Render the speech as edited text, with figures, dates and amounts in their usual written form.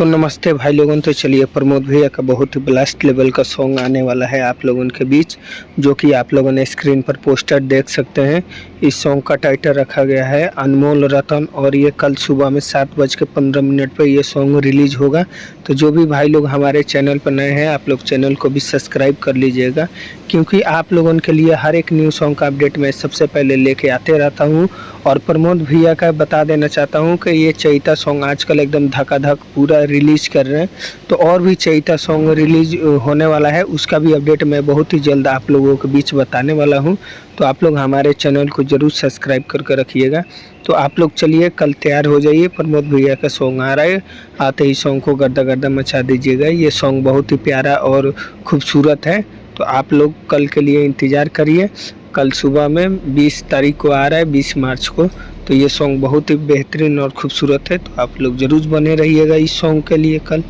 तो नमस्ते भाई लोगों। तो चलिए प्रमोद भैया का बहुत ही ब्लास्ट लेवल का सॉन्ग आने वाला है आप लोगों के बीच, जो कि आप लोगों ने स्क्रीन पर पोस्टर देख सकते हैं। इस सॉन्ग का टाइटल रखा गया है अनमोल रतन, और ये कल सुबह में 7:15 पर ये सॉन्ग रिलीज होगा। तो जो भी भाई लोग हमारे चैनल पर नए हैं, आप लोग चैनल को भी सब्सक्राइब कर लीजिएगा, क्योंकि आप लोगों के लिए हर एक न्यू सॉन्ग का अपडेट मैं सबसे पहले लेके आते रहता हूँ। और प्रमोद भैया का बता देना चाहता हूँ कि ये चैता सॉन्ग आजकल एकदम धकाधक पूरा रिलीज कर रहे हैं। तो और भी चैता सॉन्ग रिलीज होने वाला है, उसका भी अपडेट मैं बहुत ही जल्द आप लोगों के बीच बताने वाला हूँ। तो आप लोग हमारे चैनल को ज़रूर सब्सक्राइब करके रखिएगा। तो आप लोग चलिए कल तैयार हो जाइए, प्रमोद भैया का सॉन्ग आ रहा है। आते ही सॉन्ग को गर्दा गर्दा मचा दीजिएगा। ये सॉन्ग बहुत ही प्यारा और खूबसूरत है। तो आप लोग कल के लिए इंतज़ार करिए। कल सुबह में 20 तारीख को आ रहा है, 20 मार्च को। तो ये सॉन्ग बहुत ही बेहतरीन और खूबसूरत है। तो आप लोग ज़रूर बने रहिएगा इस सॉन्ग के लिए कल।